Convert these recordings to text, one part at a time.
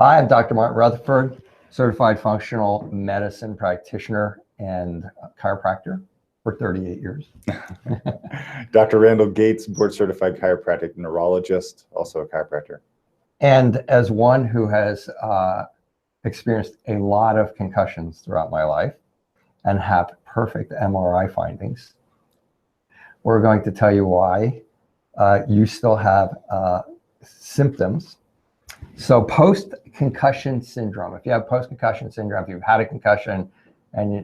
Hi, I'm Dr. Martin Rutherford, certified functional medicine practitioner and chiropractor for 38 years. Dr. Randall Gates, board certified chiropractic neurologist, also a chiropractor. And as one who has experienced a lot of concussions throughout my life and have perfect MRI findings, we're going to tell you why you still have symptoms. So post-concussion syndrome, if you have post-concussion syndrome, if you've had a concussion and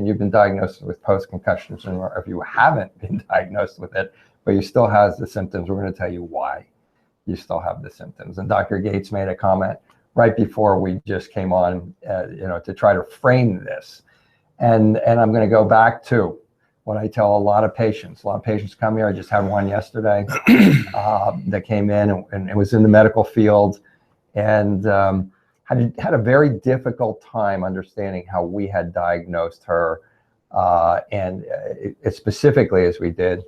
you've been diagnosed with post-concussion syndrome, or if you haven't been diagnosed with it, but you still have the symptoms, we're going to tell you why you still have the symptoms. And Dr. Gates made a comment right before we just came on, to try to frame this. And I'm going to go back to what I tell a lot of patients. A lot of patients come here. I just had one yesterday that came in and it was in the medical field and had a very difficult time understanding how we had diagnosed her, and specifically as we did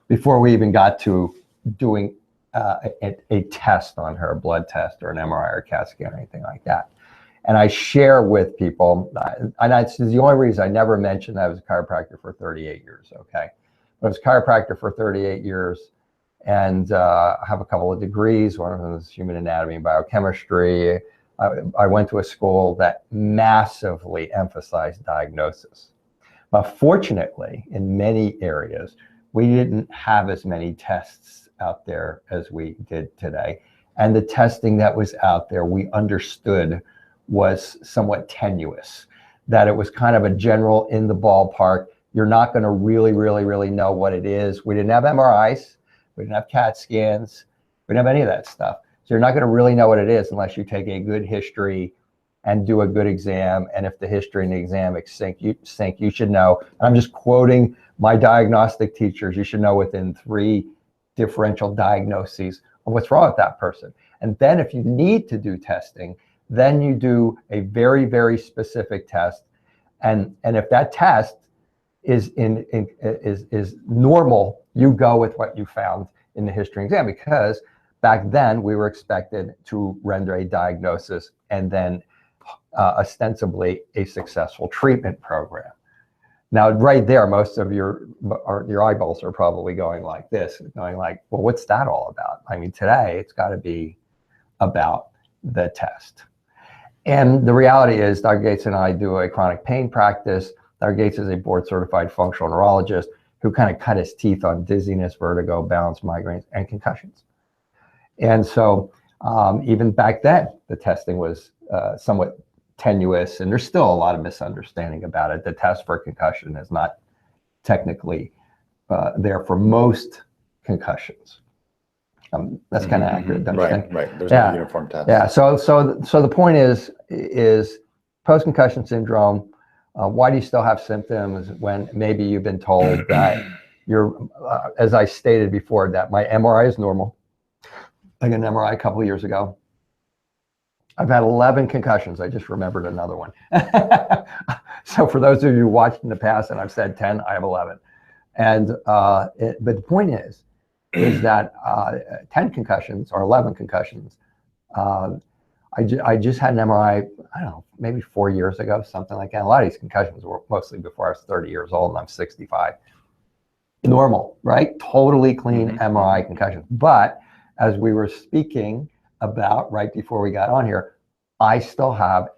before we even got to doing a test on her, a blood test or an MRI or CAT scan or anything like that. And I share with people, and that's the only reason I never mentioned that I was a chiropractor for 38 years, okay? But I was a chiropractor for 38 years and I have a couple of degrees. One of them is human anatomy and biochemistry. I went to a school that massively emphasized diagnosis. But fortunately, in many areas, we didn't have as many tests out there as we did today. And the testing that was out there, we understood was somewhat tenuous, that it was kind of a general in the ballpark. You're not going to really know what it is. We didn't have MRIs. We didn't have CAT scans. We didn't have any of that stuff. So you're not going to really know what it is unless you take a good history and do a good exam. And if the history and the exam sync, you should know. And I'm just quoting my diagnostic teachers. You should know within 3 differential diagnoses of what's wrong with that person. And then if you need to do testing, then you do a very specific test. And if that test is normal, you go with what you found in the history exam, because back then we were expected to render a diagnosis and then ostensibly a successful treatment program. Now, right there, most of your eyeballs are probably going like this, going like, well, what's that all about? I mean, today it's got to be about the test. And the reality is, Dr. Gates and I do a chronic pain practice. Dr. Gates is a board certified functional neurologist who kind of cut his teeth on dizziness, vertigo, balance, migraines, and concussions. And so even back then, the testing was somewhat tenuous, and there's still a lot of misunderstanding about it. The test for concussion is not technically there for most concussions. That's kind of accurate, don't you think? Right. There's no uniform test. Yeah. So the point is post-concussion syndrome. Why do you still have symptoms when maybe you've been told that you're, as I stated before, that my MRI is normal? I got an MRI a couple of years ago. I've had 11 concussions. I just remembered another one. So for those of you who watched in the past, and I've said 10, I have 11. And but the point is that 10 concussions or 11 concussions. I just had an MRI, I don't know, maybe 4 years ago, something like that. A lot of these concussions were mostly before I was 30 years old, and I'm 65. Normal, right? Totally clean MRI concussion. But as we were speaking about right before we got on here, I still have,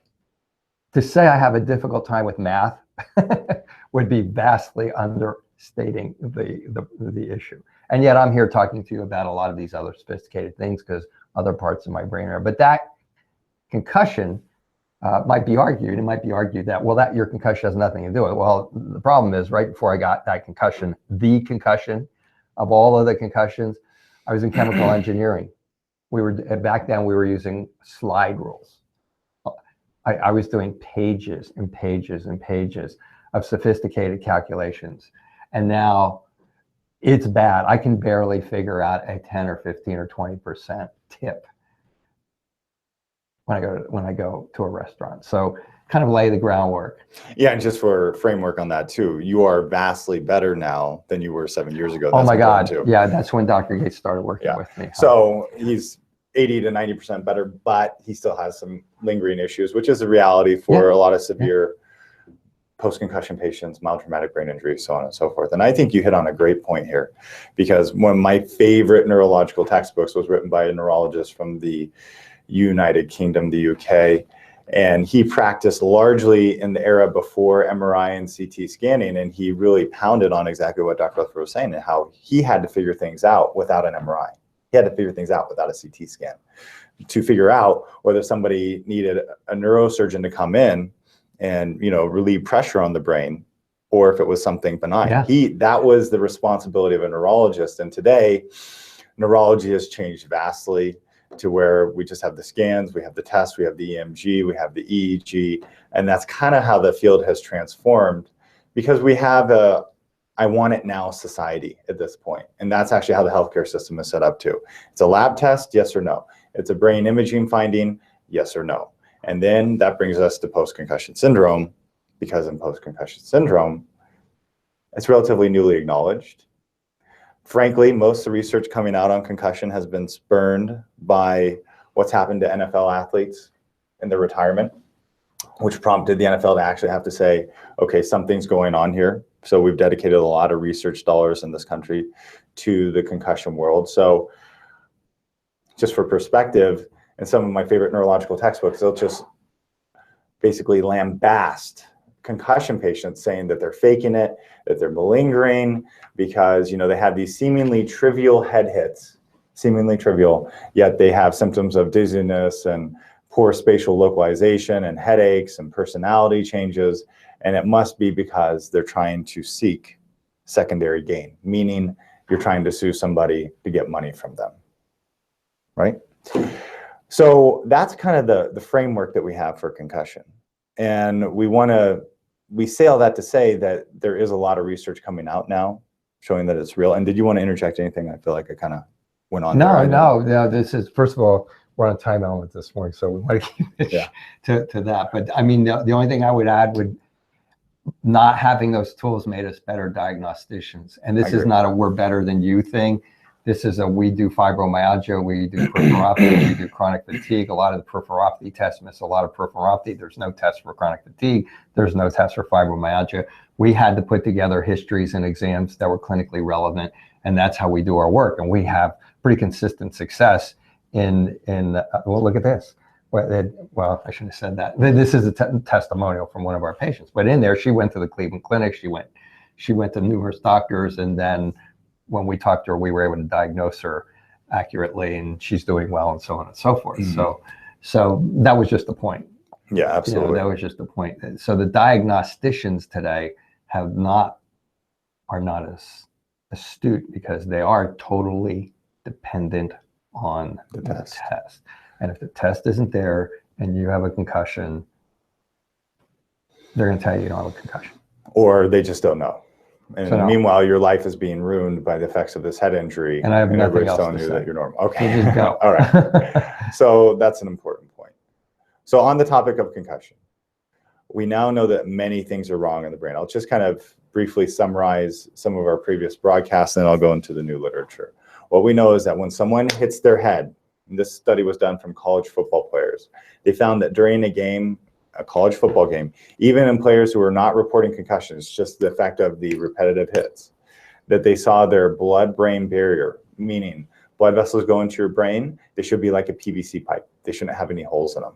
to say I have a difficult time with math would be vastly understating the issue. And yet I'm here talking to you about a lot of these other sophisticated things because other parts of my brain are. But that concussion might be argued. It might be argued that, well, that your concussion has nothing to do with it. Well, the problem is right before I got that concussion, the concussion of all of the concussions, I was in chemical engineering. Back then we were using slide rules. I was doing pages and pages and pages of sophisticated calculations. And now it's bad. I can barely figure out a 10 or 15 or 20% tip when I go to a restaurant. So kind of lay the groundwork. Yeah, and just for framework on that too, you are vastly better now than you were 7 years ago. Oh my God, yeah, that's when Dr. Gates started working with me. So he's 80 to 90% better, but he still has some lingering issues, which is a reality for a lot of severe post-concussion patients, mild traumatic brain injury, so on and so forth. And I think you hit on a great point here, because one of my favorite neurological textbooks was written by a neurologist from the United Kingdom, the UK, and he practiced largely in the era before MRI and CT scanning, and he really pounded on exactly what Dr. Rutherford was saying, and how he had to figure things out without an MRI. He had to figure things out without a CT scan to figure out whether somebody needed a neurosurgeon to come in and, you know, relieve pressure on the brain, or if it was something benign. That was the responsibility of a neurologist. And today, neurology has changed vastly to where we just have the scans, we have the tests, we have the EMG, we have the EEG, and that's kind of how the field has transformed, because we have a I want it now society at this point. And that's actually how the healthcare system is set up too. It's a lab test, yes or no. It's a brain imaging finding, yes or no. And then that brings us to post-concussion syndrome, because in post-concussion syndrome, it's relatively newly acknowledged. Frankly, most of the research coming out on concussion has been spurned by what's happened to NFL athletes in their retirement, which prompted the NFL to actually have to say, okay, something's going on here. So we've dedicated a lot of research dollars in this country to the concussion world. So just for perspective, in some of my favorite neurological textbooks, they'll just basically lambast concussion patients, saying that they're faking it, that they're malingering, because, you know, they have these seemingly trivial head hits, seemingly trivial, yet they have symptoms of dizziness and poor spatial localization and headaches and personality changes. And it must be because they're trying to seek secondary gain, meaning you're trying to sue somebody to get money from them, right? So that's kind of the framework that we have for concussion. And we say all that to say that there is a lot of research coming out now showing that it's real. And did you want to interject anything? I feel like I kind of went on. No, this is, first of all, we're on a time element this morning, so we want to keep it to that. But I mean, the only thing I would add would, not having those tools made us better diagnosticians. And this is not a we're better than you thing. This is a, we do fibromyalgia, we do peripheropathy, we do chronic fatigue. A lot of the peripheropathy tests miss a lot of peripheropathy. There's no test for chronic fatigue. There's no test for fibromyalgia. We had to put together histories and exams that were clinically relevant, and that's how we do our work. And we have pretty consistent success in well, look at this. Well, I shouldn't have said that. This is a testimonial from one of our patients. But in there, she went to the Cleveland Clinic. She went to numerous doctors, and then when we talked to her, we were able to diagnose her accurately, and she's doing well, and so on and so forth. Mm-hmm. So that was just the point. Yeah, absolutely. You know, that was just the point. So the diagnosticians today are not as astute, because they are totally dependent on the test. And if the test isn't there and you have a concussion, they're going to tell you don't have a concussion. Or they just don't know. And meanwhile, your life is being ruined by the effects of this head injury. And I have nothing else telling to you say. That you're normal. Okay. So just go. All right. So that's an important point. So on the topic of concussion, we now know that many things are wrong in the brain. I'll just kind of briefly summarize some of our previous broadcasts, and then I'll go into the new literature. What we know is that when someone hits their head, and this study was done from college football players, they found that during a game, a college football game, even in players who were not reporting concussions, just the effect of the repetitive hits, that they saw their blood-brain barrier, meaning blood vessels go into your brain, they should be like a PVC pipe. They shouldn't have any holes in them.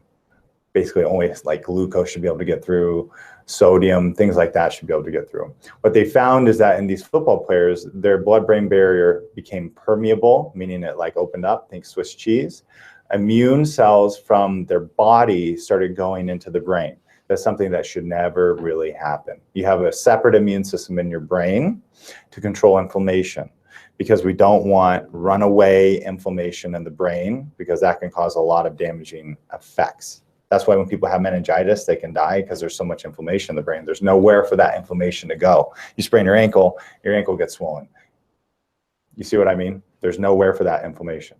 Basically, only like glucose should be able to get through, sodium, things like that should be able to get through. What they found is that in these football players, their blood-brain barrier became permeable, meaning it like opened up, think Swiss cheese. Immune cells from their body started going into the brain. That's something that should never really happen. You have a separate immune system in your brain to control inflammation, because we don't want runaway inflammation in the brain, because that can cause a lot of damaging effects. That's why when people have meningitis, they can die, because there's so much inflammation in the brain. There's nowhere for that inflammation to go. You sprain your ankle gets swollen. You see what I mean? There's nowhere for that inflammation.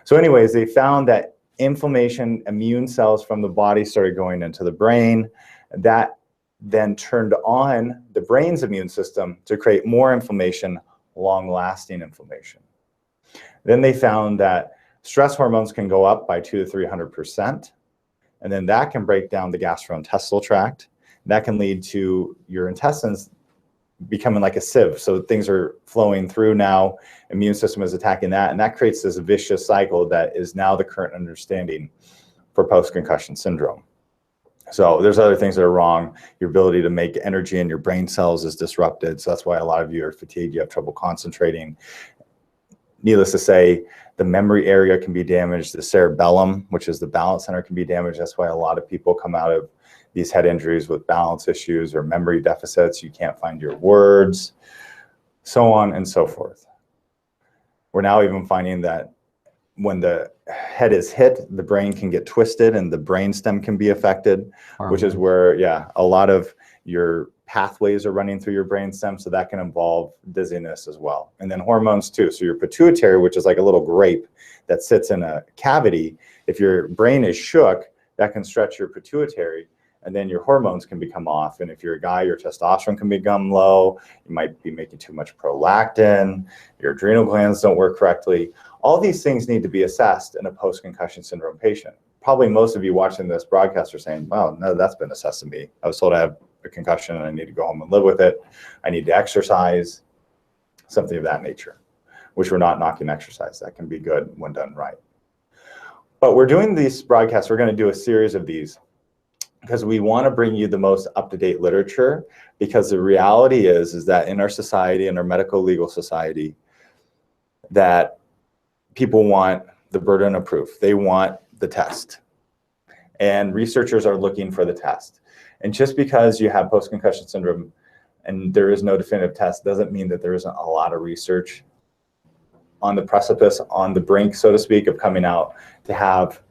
So anyways, they found that inflammation, immune cells from the body started going into the brain. That then turned on the brain's immune system to create more inflammation, long-lasting inflammation. Then they found that Stress hormones can go up by 200 to 300%. And then that can break down the gastrointestinal tract. That can lead to your intestines becoming like a sieve. So things are flowing through now, immune system is attacking that, and that creates this vicious cycle that is now the current understanding for post-concussion syndrome. So there's other things that are wrong. Your ability to make energy in your brain cells is disrupted. So that's why a lot of you are fatigued, you have trouble concentrating. Needless to say, the memory area can be damaged. The cerebellum, which is the balance center, can be damaged. That's why a lot of people come out of these head injuries with balance issues or memory deficits. You can't find your words, so on and so forth. We're now even finding that when the head is hit, the brain can get twisted and the brainstem can be affected, which is where, a lot of your pathways are running through your brainstem, so that can involve dizziness as well. And then hormones too. So your pituitary, which is like a little grape that sits in a cavity, if your brain is shook, that can stretch your pituitary, and then your hormones can become off. And if you're a guy, your testosterone can become low, you might be making too much prolactin, your adrenal glands don't work correctly. All these things need to be assessed in a post-concussion syndrome patient. Probably most of you watching this broadcast are saying, well, no, that's been assessed to me. I was told I have a concussion and I need to go home and live with it. I need to exercise, something of that nature, which we're not knocking exercise. That can be good when done right. But we're doing these broadcasts, we're going to do a series of these because we want to bring you the most up-to-date literature, because the reality is that in our society, in our medical legal society, that people want the burden of proof. They want the test. And researchers are looking for the test. And just because you have post-concussion syndrome and there is no definitive test doesn't mean that there isn't a lot of research on the precipice, on the brink, so to speak, of coming out to have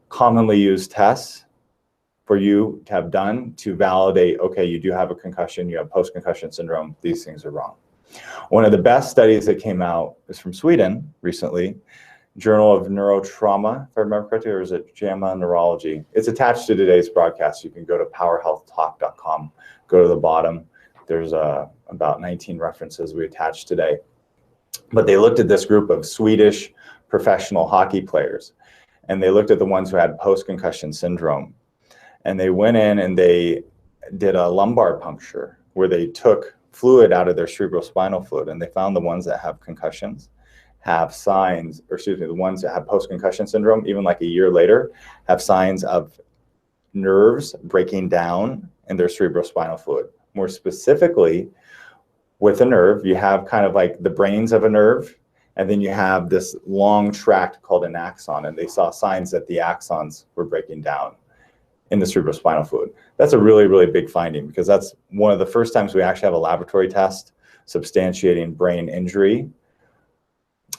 commonly used tests for you to have done to validate, okay, you do have a concussion, you have post-concussion syndrome, these things are wrong. One of the best studies that came out is from Sweden recently, Journal of Neurotrauma, if I remember correctly, or is it JAMA Neurology? It's attached to today's broadcast. You can go to powerhealthtalk.com, go to the bottom. There's about 19 references we attached today. But they looked at this group of Swedish professional hockey players, and they looked at the ones who had post-concussion syndrome. And they went in and they did a lumbar puncture where they took fluid out of their cerebrospinal fluid, and they found the ones that have concussions have signs, or excuse me, the ones that have post-concussion syndrome, even like a year later, have signs of nerves breaking down in their cerebrospinal fluid. More specifically, with a nerve, you have kind of like the brains of a nerve, and then you have this long tract called an axon, and they saw signs that the axons were breaking down in the cerebrospinal fluid. That's a really, really big finding, because that's one of the first times we actually have a laboratory test substantiating brain injury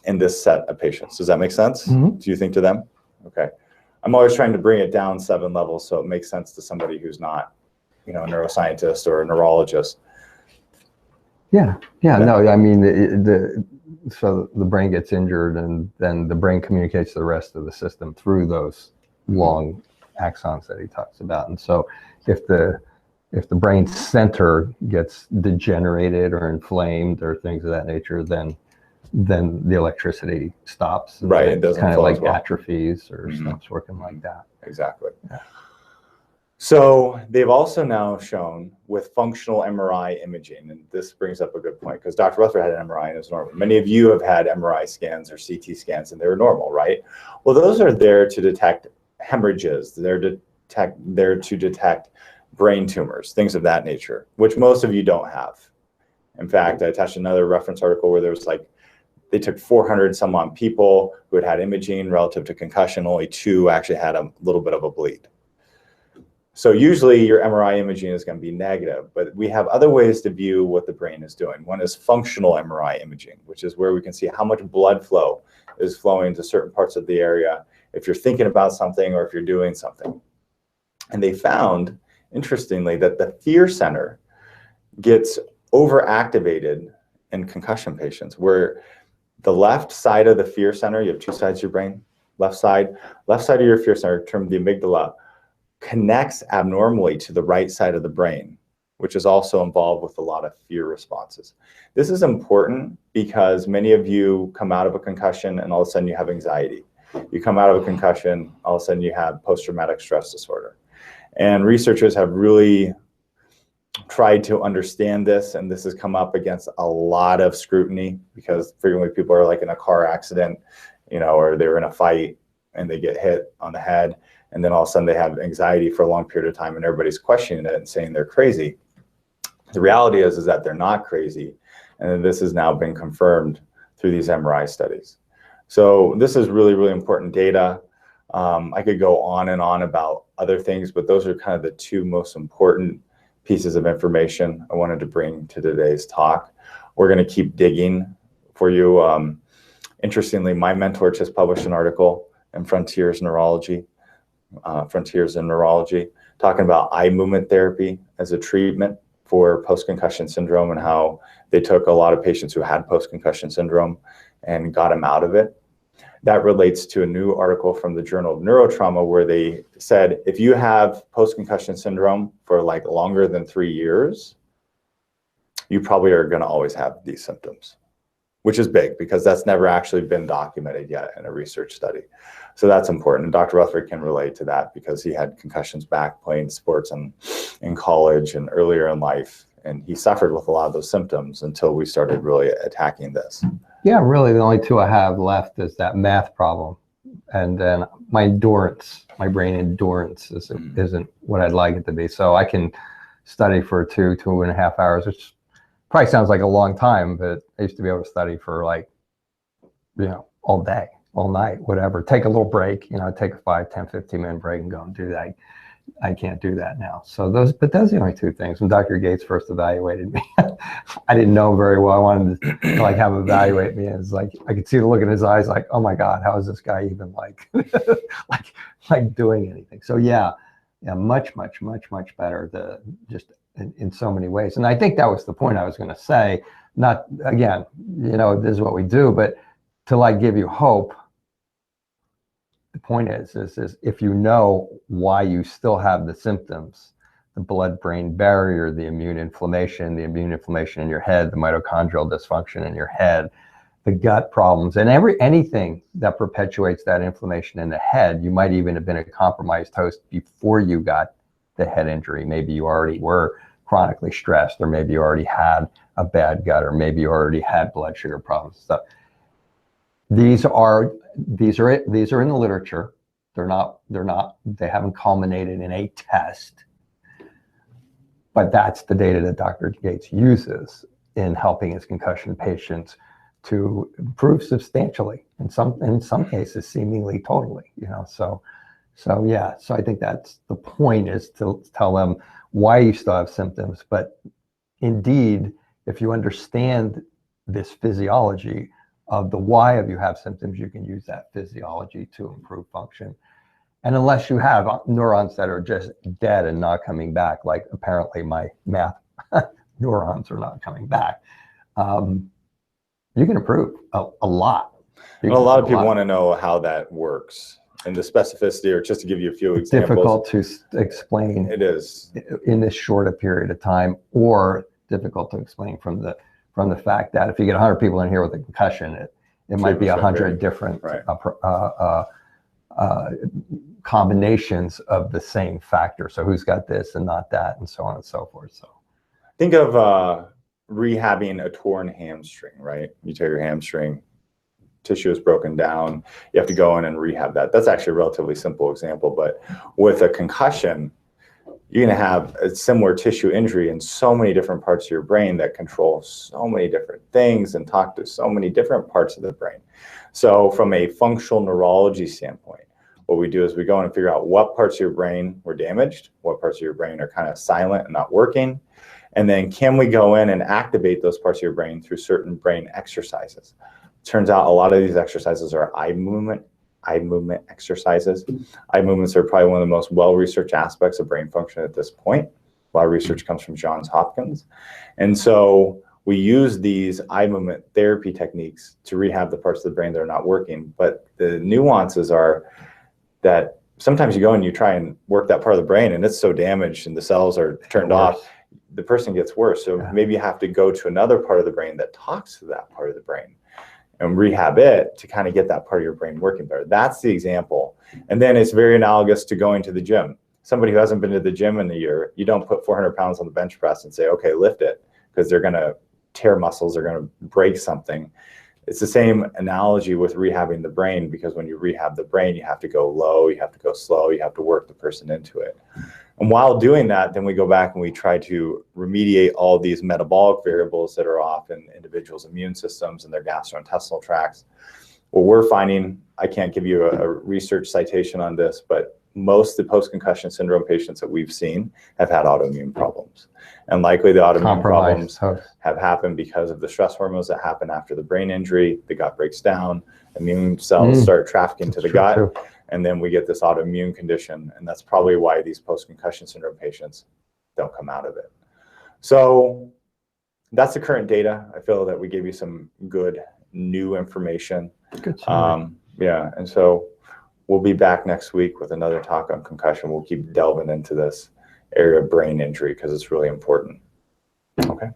in this set of patients. Does that make sense? Mm-hmm. Do you think to them? Okay. I'm always trying to bring it down 7 levels so it makes sense to somebody who's not, a neuroscientist or a neurologist. Yeah. No, I mean, so the brain gets injured, and then the brain communicates to the rest of the system through those long axons that he talks about. And so if the brain center gets degenerated or inflamed or things of that nature, then the electricity stops. Right. It doesn't kind of like well. Atrophies or stops working like that. Exactly. Yeah. So they've also now shown with functional MRI imaging, and this brings up a good point, because Dr. Rutherford had an MRI and it was normal. Many of you have had MRI scans or CT scans and they were normal, right? Well, those are there to detect hemorrhages. They're there to detect brain tumors, things of that nature, which most of you don't have. In fact, I attached another reference article where there was they took 400 some odd people who had imaging relative to concussion. Only 2 actually had a little bit of a bleed. So usually your MRI imaging is going to be negative, but we have other ways to view what the brain is doing. One is functional MRI imaging, which is where we can see how much blood flow is flowing to certain parts of the area if you're thinking about something or if you're doing something. And they found, interestingly, that the fear center gets overactivated in concussion patients, where the left side of the fear center, you have 2 sides of your brain, left side of your fear center, termed the amygdala, connects abnormally to the right side of the brain, which is also involved with a lot of fear responses. This is important because many of you come out of a concussion and all of a sudden you have anxiety. You come out of a concussion, all of a sudden you have post-traumatic stress disorder. And researchers have really tried to understand this, and this has come up against a lot of scrutiny because frequently people are like in a car accident, you know, or they're in a fight and they get hit on the head, and then all of a sudden they have anxiety for a long period of time and everybody's questioning it and saying they're crazy. The reality is that they're not crazy, and this has now been confirmed through these MRI studies. So this is really, really important data. I could go on and on about other things, but those are kind of the two most important pieces of information I wanted to bring to today's talk. We're going to keep digging for you. Interestingly, my mentor just published an article in Frontiers in Neurology, talking about eye movement therapy as a treatment for post-concussion syndrome, and how they took a lot of patients who had post-concussion syndrome and got them out of it. That relates to a new article from the Journal of Neurotrauma, where they said, if you have post-concussion syndrome for like longer than 3 years, you probably are going to always have these symptoms, which is big because that's never actually been documented yet in a research study. So that's important. And Dr. Rutherford can relate to that because he had concussions back playing sports in college and earlier in life. And he suffered with a lot of those symptoms until we started really attacking this. Yeah, really the only two I have left is that math problem. And then my endurance, my brain endurance isn't what I'd like it to be. So I can study for 2.5 hours, which probably sounds like a long time, but I used to be able to study for like, you know, all day, all night, whatever. Take a little break, you know, take a 5, 10, 15-minute break and go and do that. I can't do that now. So those are the only two things. When Dr. Gates first evaluated me, I didn't know very well. I wanted to like have him evaluate me. And it's like, I could see the look in his eyes, like, oh my God, how is this guy even like, like doing anything? So yeah, much better just in so many ways. And I think that was the point I was going to say, not again, you know, this is what we do, but to like give you hope. The point is if you know why you still have the symptoms, the blood-brain barrier, the immune inflammation in your head, the mitochondrial dysfunction in your head, the gut problems, and anything that perpetuates that inflammation in the head, you might even have been a compromised host before you got the head injury. Maybe you already were chronically stressed, or maybe you already had a bad gut, or maybe you already had blood sugar problems and stuff. These are in the literature. They haven't culminated in a test, but that's the data that Dr. Gates uses in helping his concussion patients to improve substantially, in some cases seemingly totally, you know. So yeah, so I think that's the point, is to tell them why you still have symptoms, but indeed, if you understand this physiology of the why of you have symptoms, you can use that physiology to improve function. And unless you have neurons that are just dead and not coming back, like apparently my math neurons are not coming back, you can improve a lot. Well, a lot of people want to know how that works and the specificity, or just to give you a few examples. Difficult to explain. It is. In this short a period of time, or difficult to explain from the fact that if you get 100 people in here with a concussion, it might be 100 different combinations of the same factor. So who's got this and not that, and so on and so forth. So think of rehabbing a torn hamstring, right? You tear your hamstring, tissue is broken down, you have to go in and rehab that. That's actually a relatively simple example, but with a concussion, you're going to have a similar tissue injury in so many different parts of your brain that control so many different things and talk to so many different parts of the brain. So from a functional neurology standpoint, what we do is we go in and figure out what parts of your brain were damaged, what parts of your brain are kind of silent and not working, and then can we go in and activate those parts of your brain through certain brain exercises. Turns out a lot of these exercises are eye movement exercises. Eye movements are probably one of the most well-researched aspects of brain function at this point. A lot of research comes from Johns Hopkins. And so we use these eye movement therapy techniques to rehab the parts of the brain that are not working. But the nuances are that sometimes you go and you try and work that part of the brain and it's so damaged and the cells are turned off, the person gets worse. So maybe you have to go to another part of the brain that talks to that part of the brain. and rehab it to kind of get that part of your brain working better. That's the example. And then it's very analogous to going to the gym. Somebody who hasn't been to the gym in a year, you don't put 400 pounds on the bench press and say, okay, lift it, because they're going to tear muscles, they're going to break something. It's the same analogy with rehabbing the brain, because when you rehab the brain, you have to go low, you have to go slow, you have to work the person into it. And while doing that, then we go back and we try to remediate all these metabolic variables that are off in individuals' immune systems and their gastrointestinal tracts. What we're finding, I can't give you a research citation on this, but most of the post-concussion syndrome patients that we've seen have had autoimmune problems. And likely the autoimmune problems have happened because of the stress hormones that happen after the brain injury. The gut breaks down, immune cells start trafficking to the gut, and then we get this autoimmune condition. And that's probably why these post-concussion syndrome patients don't come out of it. So that's the current data. I feel that we gave you some good new information. Good. Yeah, and so we'll be back next week with another talk on concussion. We'll keep delving into this area of brain injury because it's really important. Okay.